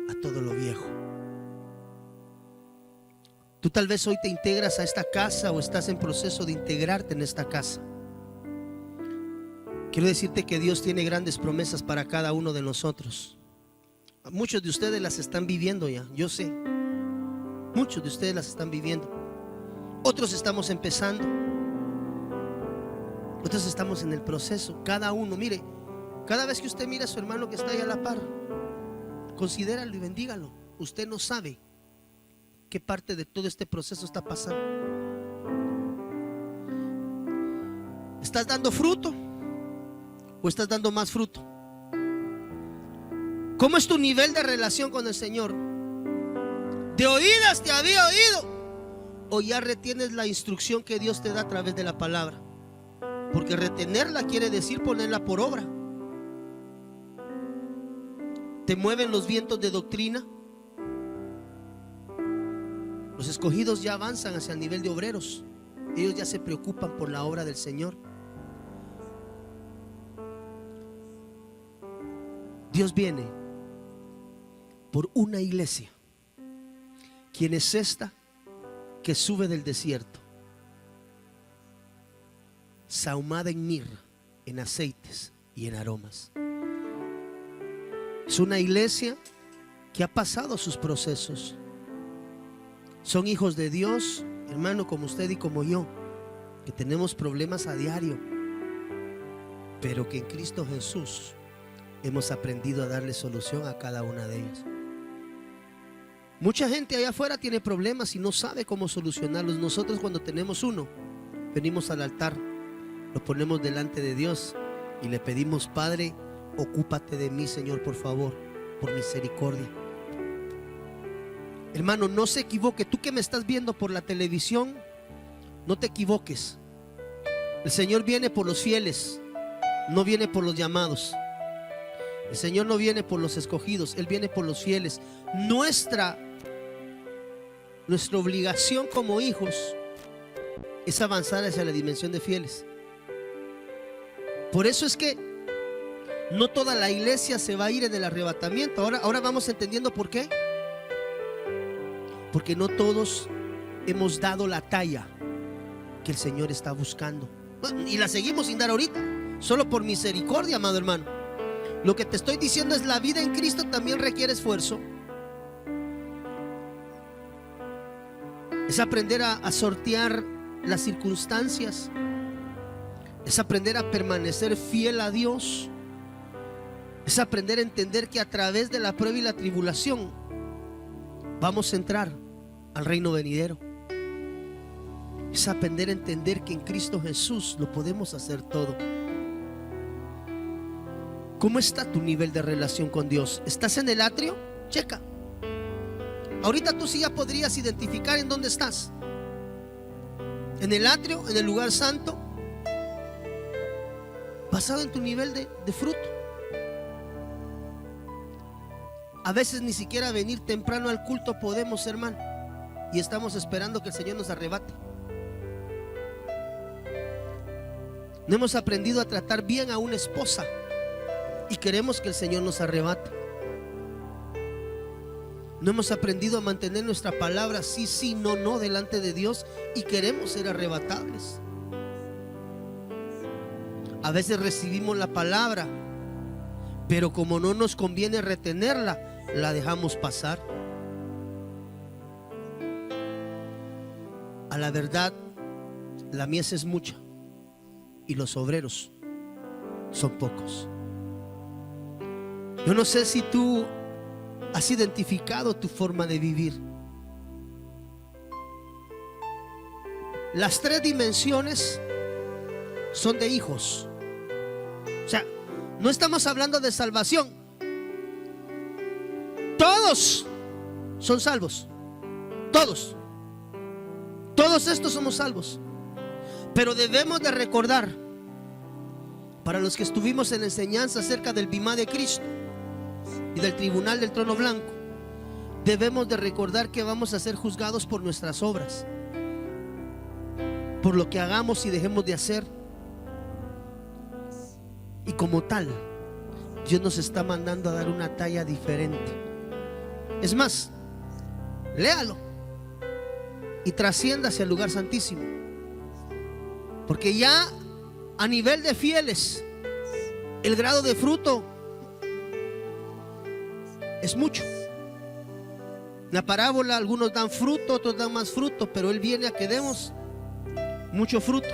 a todo lo viejo. Tú tal vez hoy te integras a esta casa o estás en proceso de integrarte en esta casa. Quiero decirte que Dios tiene grandes promesas para cada uno de nosotros. Muchos de ustedes las están viviendo ya, yo sé. Muchos de ustedes las están viviendo. Otros estamos empezando. Otros estamos en el proceso. Cada uno, mire, cada vez que usted mira a su hermano que está ahí a la par, considéralo y bendígalo. Usted no sabe qué parte de todo este proceso está pasando. ¿Estás dando fruto o estás dando más fruto? ¿Cómo es tu nivel de relación con el Señor? De oídas te había oído, o ya retienes la instrucción que Dios te da a través de la palabra. Porque retenerla quiere decir ponerla por obra. ¿Te mueven los vientos de doctrina? Los escogidos ya avanzan hacia el nivel de obreros. Ellos ya se preocupan por la obra del Señor. Dios viene por una iglesia. ¿Quién es esta que sube del desierto? Sahumada en mirra, en aceites y en aromas. Es una iglesia que ha pasado sus procesos. Son hijos de Dios, hermano, como usted y como yo, que tenemos problemas a diario, pero que en Cristo Jesús hemos aprendido a darle solución a cada una de ellas. Mucha gente allá afuera tiene problemas y no sabe cómo solucionarlos. Nosotros, cuando tenemos uno, venimos al altar, lo ponemos delante de Dios y le pedimos: Padre, ocúpate de mí, Señor, por favor, por misericordia. Hermano, no se equivoque. Tú que me estás viendo por la televisión, no te equivoques. El Señor viene por los fieles, no viene por los llamados. El Señor no viene por los escogidos, Él viene por los fieles. Nuestra obligación como hijos es avanzar hacia la dimensión de fieles. Por eso es que no toda la iglesia se va a ir en el arrebatamiento. Ahora vamos entendiendo por qué. Porque no todos hemos dado la talla que el Señor está buscando. Y la seguimos sin dar ahorita, solo por misericordia, amado hermano. Lo que te estoy diciendo es: la vida en Cristo también requiere esfuerzo. Es aprender a sortear las circunstancias. Es aprender a permanecer fiel a Dios. Es aprender a entender que a través de la prueba y la tribulación vamos a entrar al reino venidero. Es aprender a entender que en Cristo Jesús lo podemos hacer todo. ¿Cómo está tu nivel de relación con Dios? ¿Estás en el atrio? Checa. Ahorita tú sí ya podrías identificar en dónde estás. En el atrio, en el lugar santo, basado en tu nivel de fruto. A veces ni siquiera venir temprano al culto podemos, hermano, y estamos esperando que el Señor nos arrebate. No hemos aprendido a tratar bien a una esposa y queremos que el Señor nos arrebate. No hemos aprendido a mantener nuestra palabra sí, sí, no, no delante de Dios y queremos ser arrebatables. A veces recibimos la palabra, pero como no nos conviene retenerla, la dejamos pasar. A la verdad, la mies es mucha y los obreros son pocos. Yo no sé si tú has identificado tu forma de vivir. Las tres dimensiones son de hijos. O sea, no estamos hablando de salvación. Todos son salvos. Todos. Todos estos somos salvos. Pero debemos de recordar, para los que estuvimos en enseñanza acerca del bimá de Cristo y del tribunal del trono blanco, debemos de recordar que vamos a ser juzgados por nuestras obras, por lo que hagamos y dejemos de hacer. Y como tal, Dios nos está mandando a dar una talla diferente. Es más, léalo y trascienda hacia el lugar santísimo, porque ya a nivel de fieles el grado de fruto es mucho. En la parábola algunos dan fruto, otros dan más fruto, pero Él viene a que demos mucho fruto.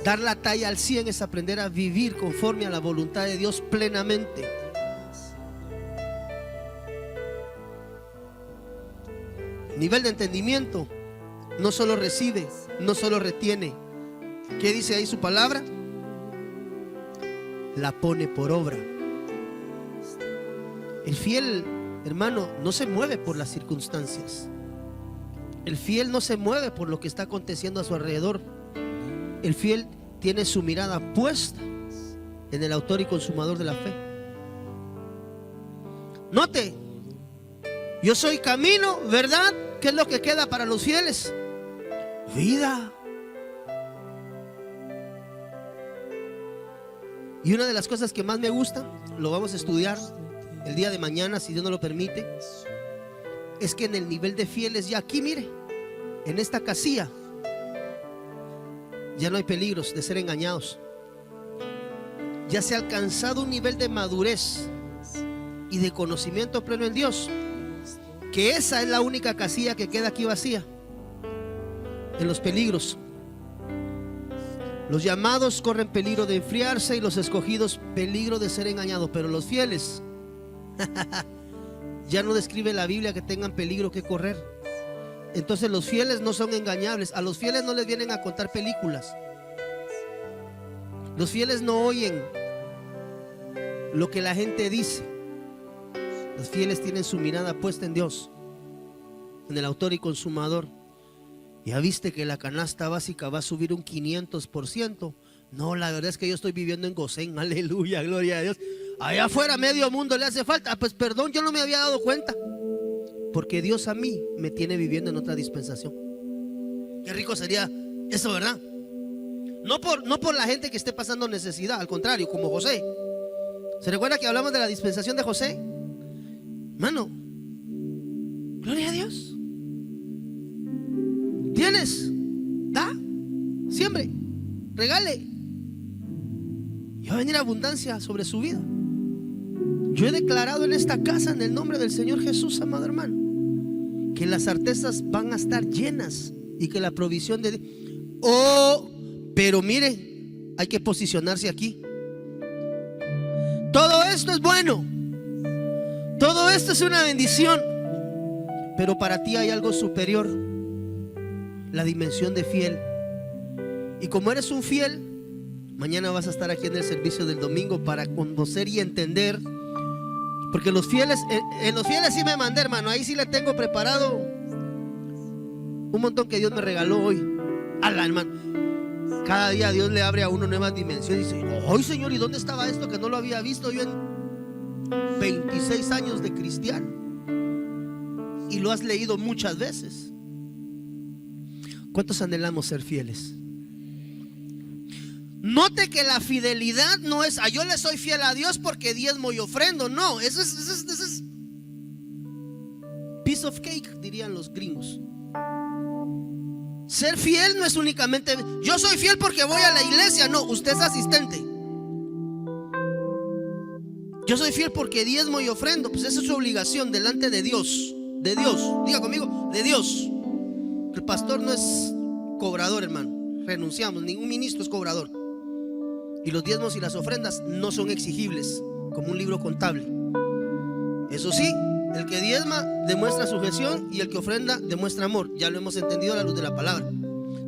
Dar la talla al 100 es aprender a vivir conforme a la voluntad de Dios plenamente. Nivel de entendimiento: no solo recibe, no solo retiene. ¿Qué dice ahí su palabra? La pone por obra. El fiel, hermano, no se mueve por las circunstancias. El fiel no se mueve por lo que está aconteciendo a su alrededor. El fiel tiene su mirada puesta en el autor y consumador de la fe. Note, yo soy camino, verdad. ¿Qué es lo que queda para los fieles? Vida. Y una de las cosas que más me gusta, lo vamos a estudiar el día de mañana, si Dios nos lo permite, es que en el nivel de fieles, ya aquí, mire, en esta casilla, ya no hay peligros de ser engañados. Ya se ha alcanzado un nivel de madurez y de conocimiento pleno en Dios, que esa es la única casilla que queda aquí vacía. En los peligros. Los llamados corren peligro de enfriarse y los escogidos peligro de ser engañados, pero los fieles ya no describe la Biblia que tengan peligro que correr. Entonces los fieles no son engañables. A los fieles no les vienen a contar películas. Los fieles no oyen lo que la gente dice. Los fieles tienen su mirada puesta en Dios, en el autor y consumador. ¿Ya viste que la canasta básica va a subir un 500%? No, la verdad es que yo estoy viviendo en Gosén. Aleluya, gloria a Dios. Allá afuera medio mundo le hace falta. Pues perdón, yo no me había dado cuenta, porque Dios a mí me tiene viviendo en otra dispensación. Qué rico sería eso, ¿verdad? No por la gente que esté pasando necesidad, al contrario, como José. ¿Se recuerda que hablamos de la dispensación de José? Mano, gloria a Dios. Tienes, da, siembre, regale, y va a venir abundancia sobre su vida. Yo he declarado en esta casa, en el nombre del Señor Jesús, amado hermano, que las artesas van a estar llenas y que la provisión de Dios. Oh, pero mire, hay que posicionarse aquí. Todo esto es bueno, todo esto es una bendición, pero para ti hay algo superior, la dimensión de fiel. Y como eres un fiel, mañana vas a estar aquí en el servicio del domingo para conocer y entender. Porque los fieles, en los fieles sí me mandé, hermano. Ahí sí le tengo preparado un montón que Dios me regaló hoy. Ala, hermano. Cada día Dios le abre a uno nuevas dimensiones. Y dice, ¡ay, Señor! ¿Y dónde estaba esto que no lo había visto yo en 26 años de cristiano? Y lo has leído muchas veces. ¿Cuántos anhelamos ser fieles? Note que la fidelidad no es, yo le soy fiel a Dios porque diezmo y ofrendo. No, eso es piece of cake, dirían los gringos. Ser fiel no es únicamente, yo soy fiel porque voy a la iglesia. No, usted es asistente. Yo soy fiel porque diezmo y ofrendo. Pues esa es su obligación delante de Dios. De Dios, diga conmigo, de Dios. El pastor no es cobrador, hermano. Renunciamos, ningún ministro es cobrador. Y los diezmos y las ofrendas no son exigibles como un libro contable. Eso sí, el que diezma demuestra sujeción y el que ofrenda demuestra amor. Ya lo hemos entendido a la luz de la palabra.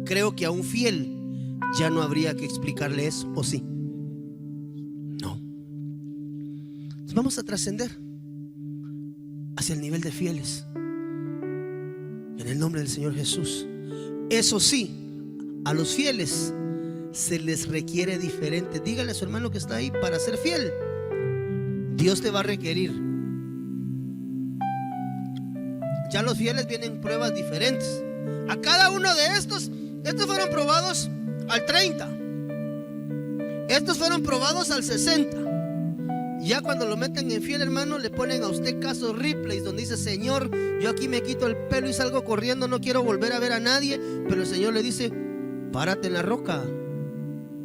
Creo que a un fiel ya no habría que explicarle eso, ¿o sí? No. Entonces vamos a trascender hacia el nivel de fieles en el nombre del Señor Jesús. Eso sí, a los fieles se les requiere diferente. Dígale a su hermano que está ahí, para ser fiel, Dios te va a requerir. Ya los fieles vienen pruebas diferentes. A cada uno de estos fueron probados al 30. Estos fueron probados al 60. Ya cuando lo meten en fiel, hermano, le ponen a usted casos replays donde dice, Señor, yo aquí me quito el pelo y salgo corriendo, no quiero volver a ver a nadie. Pero el Señor le dice, párate en la roca.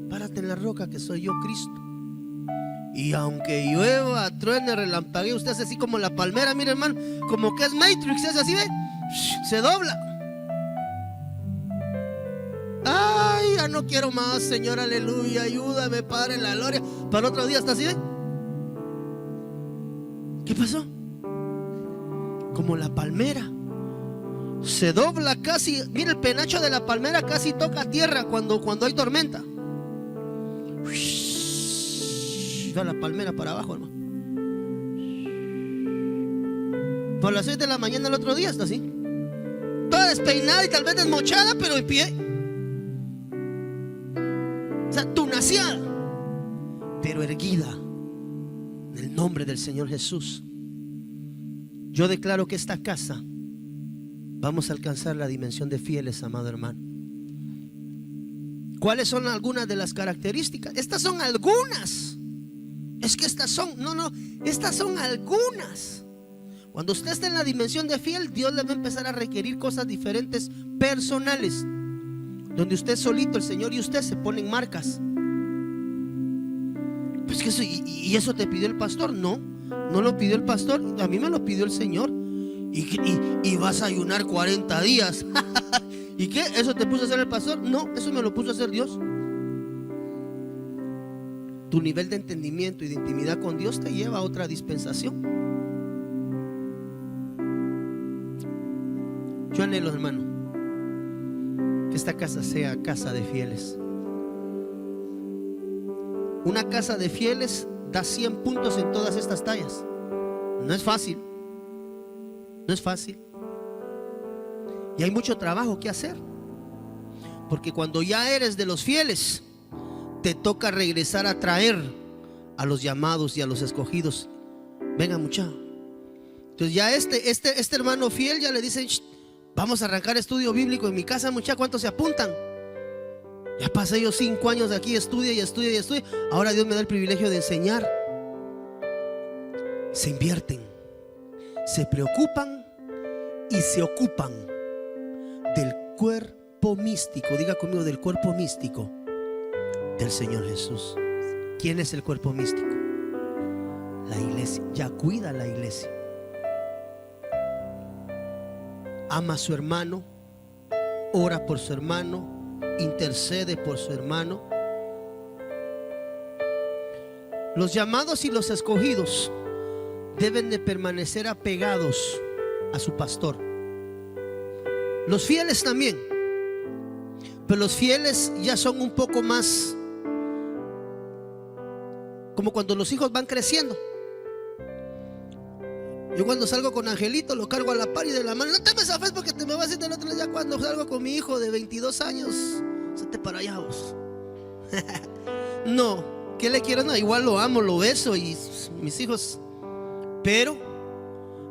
Párate en la roca, que soy yo, Cristo. Y aunque llueva, truene, relampaguee, usted hace así como la palmera, mire, hermano, como que es Matrix, es así, ¿ve? Se dobla. Ay, ya no quiero más, Señor, aleluya, ayúdame, Padre, en la gloria. Para el otro día está así, ¿ve? ¿Qué pasó? Como la palmera se dobla casi, mira, el penacho de la palmera casi toca tierra cuando hay tormenta. Va la palmera para abajo, hermano. Por las 6 de la mañana el otro día está así, toda despeinada y tal vez desmochada, pero en pie. O sea, tunaciada, pero erguida en el nombre del Señor Jesús. Yo declaro que esta casa vamos a alcanzar la dimensión de fieles, amado hermano. ¿Cuáles son algunas de las características? Estas son algunas. Es que estas son, estas son algunas. Cuando usted esté en la dimensión de fiel, Dios le va a empezar a requerir cosas diferentes, personales, donde usted solito, el Señor y usted se ponen marcas. Pues que eso, y eso te pidió el pastor. No lo pidió el pastor, a mí me lo pidió el Señor. y vas a ayunar 40 días. ¿Y qué? ¿Eso te puso a hacer el pastor? No, eso me lo puso a hacer Dios. Tu nivel de entendimiento y de intimidad con Dios te lleva a otra dispensación. Yo anhelo, hermano, que esta casa sea casa de fieles. Una casa de fieles da 100 puntos en todas estas tallas. No es fácil. No es fácil. Y hay mucho trabajo que hacer. Porque cuando ya eres de los fieles, te toca regresar a traer a los llamados y a los escogidos. Venga, muchacho. Entonces ya este hermano fiel ya le dicen: vamos a arrancar estudio bíblico en mi casa, muchacho. ¿Cuántos se apuntan? Ya pasé yo 5 años aquí, estudia y estudia y estudia. Ahora Dios me da el privilegio de enseñar. Se invierten, se preocupan y se ocupan del cuerpo místico. Diga conmigo, del cuerpo místico del Señor Jesús. ¿Quién es el cuerpo místico? La iglesia. Ya cuida la iglesia. Ama a su hermano, ora por su hermano, intercede por su hermano. Los llamados y los escogidos deben de permanecer apegados a su pastor. Los fieles también, pero los fieles ya son un poco más como cuando los hijos van creciendo. Yo cuando salgo con Angelito lo cargo a la par y de la mano. No te me zafes porque te me vas a ir del otro lado. Ya cuando salgo con mi hijo de 22 años, te para allá vos. No, ¿qué le quiero? No, igual lo amo, lo beso y mis hijos. Pero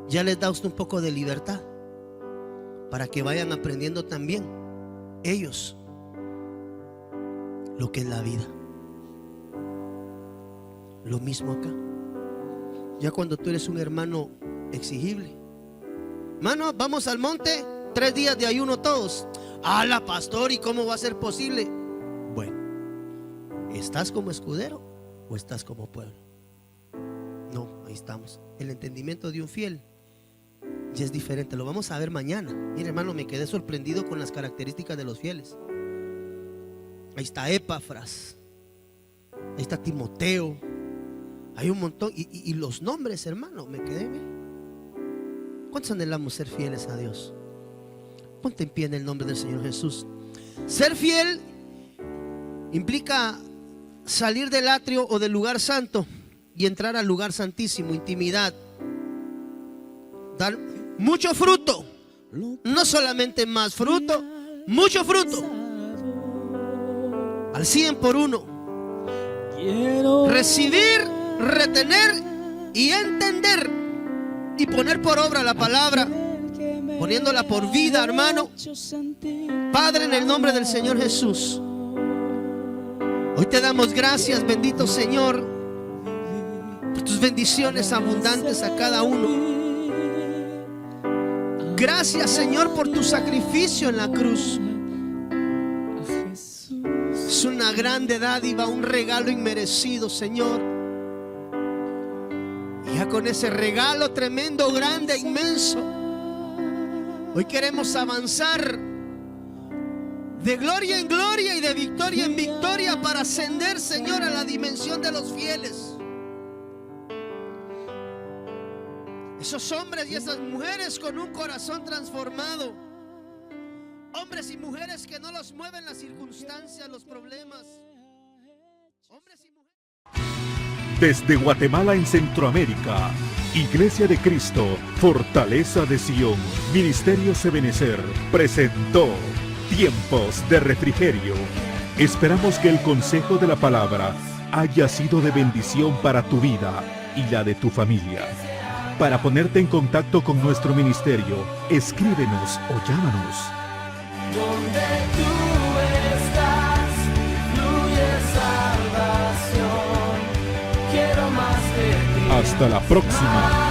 ya les da usted un poco de libertad para que vayan aprendiendo también ellos lo que es la vida. Lo mismo acá. Ya cuando tú eres un hermano exigible, hermano, vamos al monte, 3 días de ayuno todos. ¡Hala, pastor! ¿Y cómo va a ser posible? Bueno, ¿estás como escudero o estás como pueblo? No, ahí estamos. El entendimiento de un fiel ya es diferente. Lo vamos a ver mañana. Mire, hermano, me quedé sorprendido con las características de los fieles. Ahí está Epafras, ahí está Timoteo. Hay un montón. Y los nombres, hermano, me quedé. ¿Cuántos anhelamos ser fieles a Dios? Ponte en pie en el nombre del Señor Jesús. Ser fiel implica salir del atrio o del lugar santo y entrar al lugar santísimo, intimidad. Dar mucho fruto. No solamente más fruto, mucho fruto. Al 100 por 1. Recibir, retener y entender y poner por obra la palabra, poniéndola por vida, hermano. Padre, en el nombre del Señor Jesús, hoy te damos gracias, bendito Señor, por tus bendiciones abundantes a cada uno. Gracias, Señor, por tu sacrificio en la cruz. Es una grande dádiva, un regalo inmerecido, Señor. Y ya con ese regalo tremendo, grande, inmenso, hoy queremos avanzar de gloria en gloria y de victoria en victoria para ascender, Señor, a la dimensión de los fieles. Esos hombres y esas mujeres con un corazón transformado. Hombres y mujeres que no los mueven las circunstancias, los problemas. Hombres y mujeres. Desde Guatemala en Centroamérica, Iglesia de Cristo, Fortaleza de Sion, Ministerios Ebenecer, presentó Tiempos de Refrigerio. Esperamos que el consejo de la palabra haya sido de bendición para tu vida y la de tu familia. Para ponerte en contacto con nuestro ministerio, escríbenos o llámanos. Donde tú estás, fluye salvación. Quiero más de ti. Hasta la próxima.